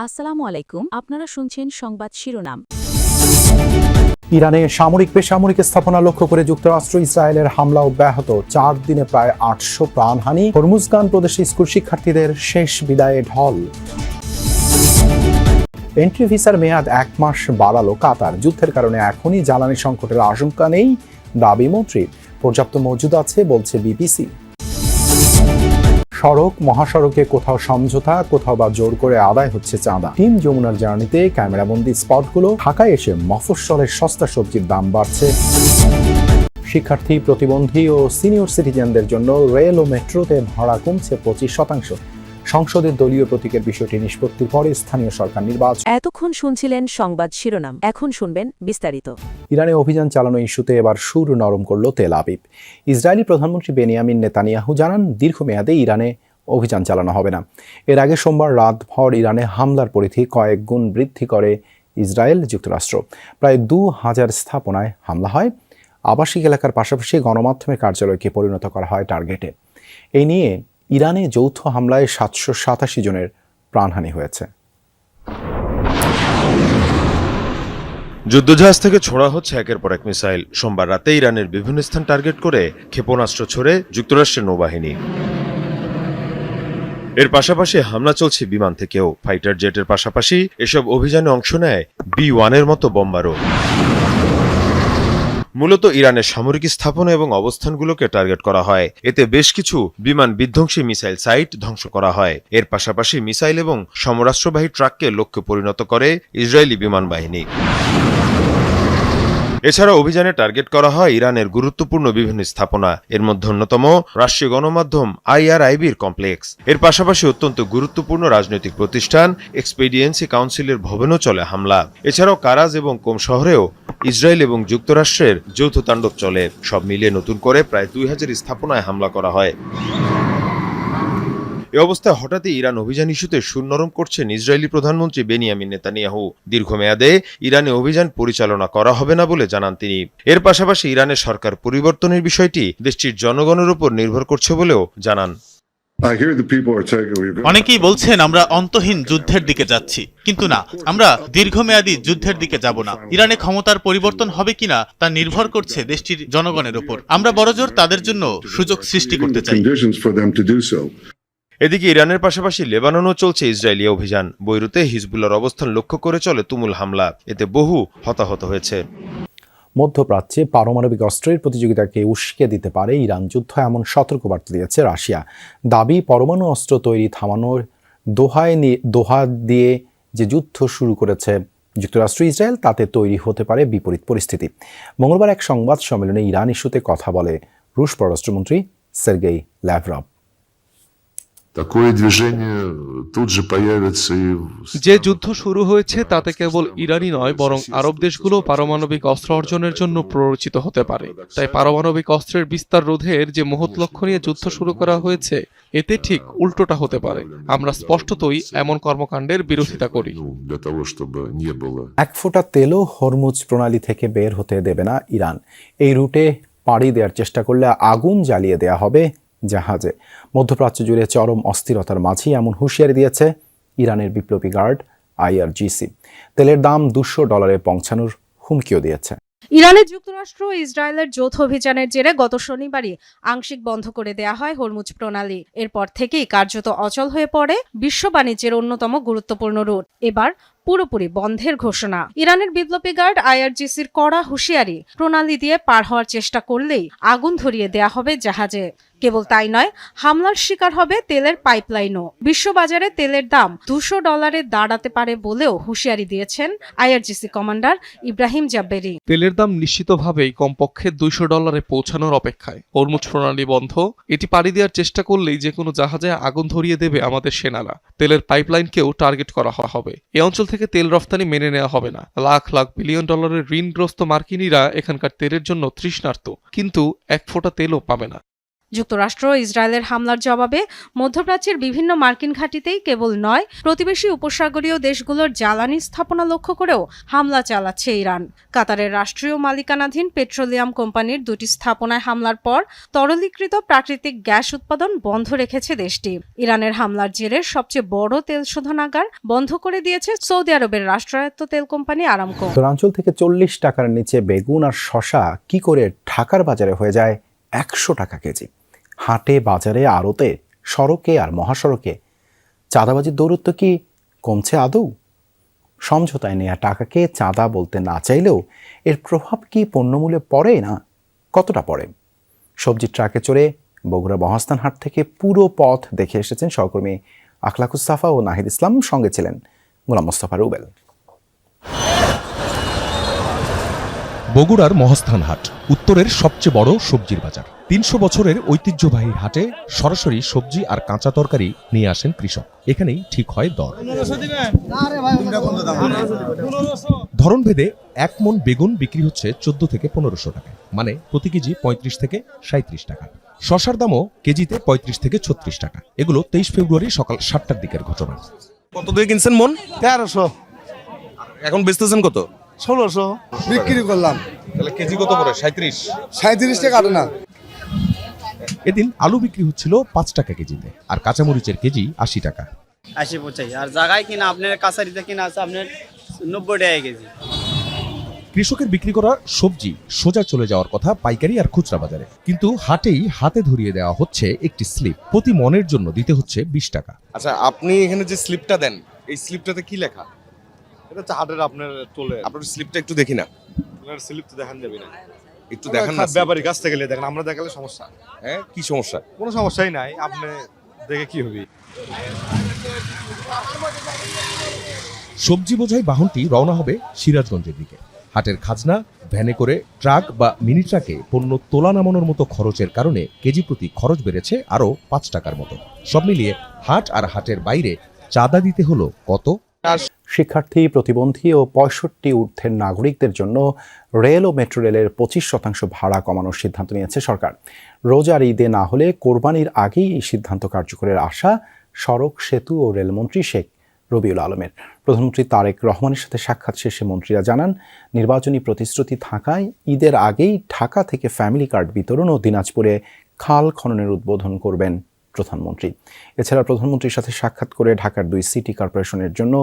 আসসালামু আলাইকুম, আপনারা শুনছেন সংবাদ শিরোনাম। ইরানে সামরিক বেসামরিক স্থাপনা লক্ষ্য করে যুক্তরাষ্ট্র ইসরায়েলের হামলা অব্যাহত, 4 দিনে প্রায় 800 প্রাণহানি। হরমুজগান প্রদেশে স্কুল শিক্ষার্থীদের শেষ বিদায়ে ঢল। এন্ট্রি ভিসার মেয়াদ 1 মাস বাড়ালো কাতার। যুদ্ধের কারণে এখনই জ্বালানি সংকটের আশঙ্কা নেই, দাবি মন্ত্রীর। পর্যাপ্ত মজুদ আছে বলছে বিবিসি। সড়ক মহাসড়কে কোথাও সমঝোতা, কোথাও বা জোর করে আদায় হচ্ছে চাঁদা। টিম যমুনার জার্নিতে ক্যামেরাবন্দি স্পটগুলো। ঢাকায় এসে মফস্বলের সস্তা সবজির দাম বাড়ছে। শিক্ষার্থী, প্রতিবন্ধী ও সিনিয়র সিটিজেনদের জন্য রেল ও মেট্রোতে ভাড়া কমছে 25%। সংসদের দলীয় প্রতীকের বিষয়টি নিষ্পত্তির পরে স্থানীয় সরকার নির্বাচন। এতক্ষণ শুনছিলেন সংবাদ শিরোনাম, এখন শুনবেন বিস্তারিত। ইরানে অভিযান চালানো ইস্যুতে এবার সুর নরম করল তেল আবিব। ইসরায়েলি প্রধানমন্ত্রী বেনিয়ামিন নেতানিয়াহু জানান, দীর্ঘমেয়াদে ইরানে অভিযান চালানো হবে না। এর আগে সোমবার রাতভর ইরানে হামলার পরিধি কয়েক গুণ বৃদ্ধি করে ইসরায়েল। যুক্তরাষ্ট্র প্রায় 2000 স্থাপনায় হামলা হয়। আবাসিক এলাকার পাশাপাশি গণমাধ্যমের কার্যালয়কে পরিণত করা হয় টার্গেটে। এই নিয়ে ইরানে যৌথ হামলায় 787 জনের প্রাণহানি হয়েছে। যুদ্ধজাহাজ থেকে ছোড়া হচ্ছে একের পর এক মিসাইল। সোমবার রাতে ইরানের বিভিন্ন স্থান টার্গেট করে ক্ষেপণাস্ত্র ছোড়ে যুক্তরাষ্ট্রের নৌবাহিনী। এর পাশাপাশি হামলা চলছে বিমান থেকেও। ফাইটার জেটের পাশাপাশি এসব অভিযানে অংশ নেয় B-1 মতো বোমারও। মূলত ইরানের সামরিক স্থাপনা এবং অবস্থানগুলোকে টার্গেট করা হয়। এতে বেশ কিছু বিমান বিধ্বংসী মিসাইল সাইট ধ্বংস করা হয়। এর পাশাপাশি মিসাইল এবং সমরাস্ত্রবাহী ট্রাককে লক্ষ্যে পরিণত করে ইসরায়েলি বিমান বাহিনী। এছাড়া অভিযানে টার্গেট করা হয় ইরানের গুরুত্বপূর্ণ বিভিন্ন স্থাপনা। এর মধ্যে অন্যতম রাষ্ট্রীয় গণমাধ্যম IRIBর কমপ্লেক্স। এর পাশাপাশি অত্যন্ত গুরুত্বপূর্ণ রাজনৈতিক প্রতিষ্ঠান এক্সপেডিয়েন্সি কাউন্সিলের ভবনেও চলে হামলা। এছাড়াও কারাজ এবং কোম শহরেও ইসরায়েল এবং যুক্তরাষ্ট্রের যৌথ তাণ্ডব চলে। সব মিলিয়ে নতুন করে প্রায় 2000 স্থাপনায় হামলা করা হয়। এ অবস্থায় হঠাৎই ইরান অভিযান ইস্যুতে সুর নরম করছেন ইসরায়েলি প্রধানমন্ত্রী বেনিয়ামিন নেতানিয়াহু। দীর্ঘমেয়াদে ইরানে অভিযান পরিচালনা করা হবে না বলে জানান তিনি। এর পাশাপাশি ইরানের সরকার পরিবর্তনের বিষয়টি দেশটির জনগণের উপর নির্ভর করছে বলেও জানান। অনেকেই বলছেন আমরা অন্তহীন যুদ্ধের দিকে যাচ্ছি, কিন্তু না, আমরা দীর্ঘমেয়াদী যুদ্ধের দিকে যাব না। ইরানে ক্ষমতার পরিবর্তন হবে কিনা তা নির্ভর করছে দেশটির জনগণের উপর। আমরা বড়জোর তাদের জন্য সুযোগ সৃষ্টি করতে চাই। এদিকে ইরানের পাশাপাশি লেবাননেও চলছে ইসরায়েলি অভিযান। বৈরুতে হিজবুল্লাহর অবস্থান লক্ষ্য করে চলে তুমুল হামলা। এতে বহু হতাহত হয়েছে। মধ্যপ্রাচ্যে পারমাণবিক অস্ত্রের প্রতিযোগিতাকে উস্কে দিতে পারে ইরান যুদ্ধ, এমন সতর্কবার্তা দিয়েছে রাশিয়া। দাবি, পরমাণু অস্ত্র তৈরি থামানোর দোহা দিয়ে যে যুদ্ধ শুরু করেছে যুক্তরাষ্ট্র ইসরায়েল, তাতে তৈরি হতে পারে বিপরীত পরিস্থিতি। মঙ্গলবার এক সংবাদ সম্মেলনে ইরান ইস্যুতে কথা বলে রুশ পররাষ্ট্রমন্ত্রী সের্গেই ল্যাভরভ। যে যুদ্ধ শুরু হয়েছে তাতে কেবল ইরানই নয়, বরং আরব দেশগুলো পারমাণবিক অস্ত্র অর্জনের জন্য প্ররোচিত হতে পারে। তাই পারমাণবিক অস্ত্রের বিস্তার রোধের যে মহৎ লক্ষ্য নিয়ে যুদ্ধ শুরু করা হয়েছে, এতে ঠিক উল্টোটা হতে পারে। আমরা স্পষ্টতই এমন কর্মকাণ্ডের বিরোধিতা করি। এক ফোঁটা তেলও হরমুজ প্রণালী থেকে বের হতে দেবে না ইরান। এই রুটে পাড়ি দেওয়ার চেষ্টা করলে আগুন জ্বালিয়ে দেয়া হবে জাহাজে। মধ্যপ্রাচ্য জুড়ে চরম অস্থিরতার মাঝেই এমন হুঁশিয়ারি দিয়েছে ইরানের বিপ্লবী গার্ড IRGC। তেলের দাম $200 পৌঁছানোর হুমকিও দিয়েছে। ইরানের যুক্তরাষ্ট্র ও ইসরায়েলের যৌথ অভিযানের জেরে গত শনিবারই আংশিক বন্ধ করে দেয়া হয় হরমুজ প্রণালী। এরপর থেকেই কার্যত অচল হয়ে পড়ে বিশ্ব বাণিজ্যের অন্যতম গুরুত্বপূর্ণ রুট। এবার পুরোপুরি বন্ধের ঘোষণা। ইরানের বিপ্লবী গার্ড IRGCর কড়া হুঁশিয়ারি, প্রণালী দিয়ে পার হওয়ার চেষ্টা করলেই আগুন ধরিয়ে দেয়া হবে জাহাজে। কেবল তাই নয়, হামলার শিকার হবে তেলের পাইপলাইনও। বিশ্ববাজারে তেলের দাম $200 দাঁড়াতে পারে বলেও হুঁশিয়ারি দিয়েছেন IRGC কমান্ডার ইব্রাহিম জাব্বেরি। তেলের দাম নিশ্চিতভাবেই কমপক্ষে $200 পৌঁছানোর অপেক্ষায়। হরমুজ প্রণালী বন্ধ, এটি পাড়ি দেওয়ার চেষ্টা করলেই যে কোনো জাহাজে আগুন ধরিয়ে দেবে আমাদের সেনারা। তেলের পাইপলাইনকেও টার্গেট করা হবে। এ অঞ্চল থেকে তেল রফতানি মেনে নেওয়া হবে না। লাখ লাখ বিলিয়ন ডলারের ঋণগ্রস্ত মার্কিনীরা এখানকার তেলের জন্য তৃষ্ণার্ত, কিন্তু এক ফোঁটা তেলও পাবে না। যুক্তরাষ্ট্র ও ইসরায়েলের হামলার জবাবে মধ্যপ্রাচ্যের বিভিন্ন মার্কিন ঘাঁটিতেই কেবল নয়, প্রতিবেশী উপসাগরীয় দেশগুলোর জ্বালানি স্থাপনা লক্ষ্য করেও হামলা চালাচ্ছে ইরান। কাতারের রাষ্ট্রীয় মালিকানাধীন পেট্রোলিয়াম কোম্পানির 2টি স্থাপনায় হামলার পর তরলীকৃত প্রাকৃতিক গ্যাস উৎপাদন বন্ধ রেখেছে দেশটি। ইরানের হামলার জেরে সবচেয়ে বড় তেল শোধনাগার বন্ধ করে দিয়েছে সৌদি আরবের রাষ্ট্রায়ত্ত তেল কোম্পানি আরামকো। উত্তরাঞ্চল থেকে 40 টাকার নিচে বেগুন আর শশা কি করে ঢাকার বাজারে হয়ে যায় 100 টাকা কেজি? হাটে, বাজারে, আড়তে, সড়কে আর মহাসড়কে চাঁদাবাজির দৌরত্ব কি কমছে আদৌ? সমঝোতায় নেওয়া টাকাকে চাঁদা বলতে না চাইলেও এর প্রভাব কি পণ্যমূল্যে পড়ে না? কতটা পড়ে? সবজির ট্রাকে চড়ে বগুড়া মহাস্থান হাট থেকে পুরো পথ দেখে এসেছেন সহকর্মী আখলাকুস সাফা ও নাহিদ ইসলাম, সঙ্গে ছিলেন গোলাম মোস্তফা রুবেল। বগুড়ার মহাস্থান হাট উত্তরের সবচেয়ে বড় সবজির বাজার। 300 বছরের ঐতিহ্যবাহী হাটে সরাসরি সবজি আর কাঁচা তরকারি নিয়ে আসেন কৃষক। এখানেই ঠিক হয় দর। ধরনভেদে 1 মণ বেগুন বিক্রি হচ্ছে 14 থেকে 1500 টাকা, মানে প্রতি কেজি 35 থেকে 37 টাকা। শশার দামও কেজিতে 35 থেকে 36 টাকা। এগুলো 23 ফেব্রুয়ারি সকাল 7টার দিকের ঘটনা। কত দিয়ে কিনছেন মন? 1300, এখন বেচতেছেন কত? 1600 বিক্রি করলাম। তাহলে কেজি কত করে? 37 টাকা কাটে না। এদিন আলু বিক্রি হচ্ছিল 5 টাকা কেজিতে, আর কাঁচামরিচের কেজি 80 টাকা। 80 পৌঁছাই, আর জায়গায় কিনা আপনার কাছারিতে কিনা আছে আপনার 90 টাকা কেজি। কৃষকের বিক্রি করা সবজি সোজা চলে যাওয়ার কথা পাইকারি আর খুচরা বাজারে, কিন্তু হাটেই হাতে ধরিয়ে দেওয়া হচ্ছে একটি স্লিপ। প্রতি মনের জন্য দিতে হচ্ছে 20 টাকা। আচ্ছা, আপনি এখানে যে স্লিপটা দেন, এই স্লিপটাতে কি লেখা? এটা হচ্ছে হাটের আপনার তোলে। আপনার স্লিপটা একটু দেখি না। আপনার স্লিপ তো দেখান যাবে না। একটু দেখান না। ব্যাপারী কাছ থেকে দেখেন, আমরা দেখালে সমস্যা। হ্যাঁ, কি সমস্যা? কোনো সমস্যাই নাই, আপনি দেখে কি হবে। সবজি বোঝাই বাহনটি রওনা হবে সিরাজগঞ্জের দিকে। হাটের খাজনা, ভ্যানে করে, ট্রাক বা মিনি ট্রাকে পণ্য তোলা নামানোর মতো খরচের কারণে কেজি প্রতি খরচ বেড়েছে আরও 5 টাকার মতো। সব মিলিয়ে হাট আর হাটের বাইরে চাঁদা দিতে হলো কত? শিক্ষার্থী, প্রতিবন্ধী ও 65 ঊর্ধ্বের নাগরিকদের জন্য রেল ও মেট্রো রেলের 25% ভাড়া কমানোর সিদ্ধান্ত নিয়েছে সরকার। রোজার ঈদে না হলে কোরবানির আগেই এই সিদ্ধান্ত কার্যকরের আশা সড়ক, সেতু ও রেলমন্ত্রী শেখ রবিউল আলমের। প্রধানমন্ত্রী তারেক রহমানের সাথে সাক্ষাৎ শেষে মন্ত্রীরা জানান, নির্বাচনী প্রতিশ্রুতি থাকায় ঈদের আগেই ঢাকা থেকে ফ্যামিলি কার্ড বিতরণ ও দিনাজপুরে খাল খননের উদ্বোধন করবেন প্রধানমন্ত্রী। এছাড়া প্রধানমন্ত্রীর সাথে সাক্ষাৎ করে ঢাকার 2 সিটি কর্পোরেশনের জন্য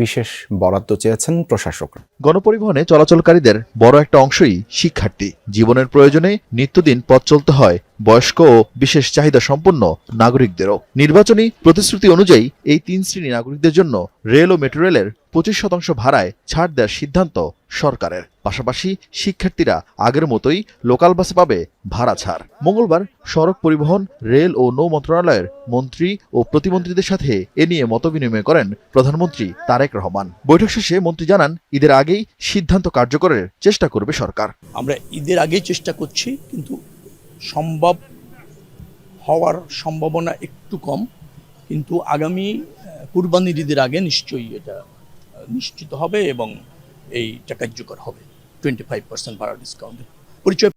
বিশেষ বরাদ্দ চেয়েছেন প্রশাসকরা। গণপরিবহনে চলাচলকারীদের বড় একটা অংশই শিক্ষার্থী। জীবনের প্রয়োজনে নিত্যদিন পথ চলতে হয় বয়স্ক ও বিশেষ চাহিদা সম্পন্ন নাগরিকদেরও। নির্বাচনী প্রতিশ্রুতি অনুযায়ী এই 3 শ্রেণী নাগরিকদের জন্য রেল ও মেট্রো রেলের 25% ভাড়ায় ছাড় দেওয়ার সিদ্ধান্ত সরকারের। পাশাপাশি শিক্ষার্থীরা আগের মতোই লোকাল বাসে পাবে ভাড়া ছাড়। মঙ্গলবার সড়ক পরিবহন, রেল ও নৌ মন্ত্রণালয়ের মন্ত্রী ও প্রতিমন্ত্রীদের সাথে এ নিয়ে মতবিনিময় করেন প্রধানমন্ত্রী তারেক রহমান। বৈঠক শেষে মন্ত্রী জানান, ঈদের আগেই সিদ্ধান্ত কার্যকরের চেষ্টা করবে সরকার। আমরা ঈদের আগেই চেষ্টা করছি, কিন্তু সম্ভব হওয়ার সম্ভাবনা একটু কম, কিন্তু আগামী কুরবানির ঈদের আগে নিশ্চয়ই এটা নিশ্চিত হবে এবং এইটা কার্যকর হবে। 25% ভাড়া ডিসকাউন্ট পরিচয়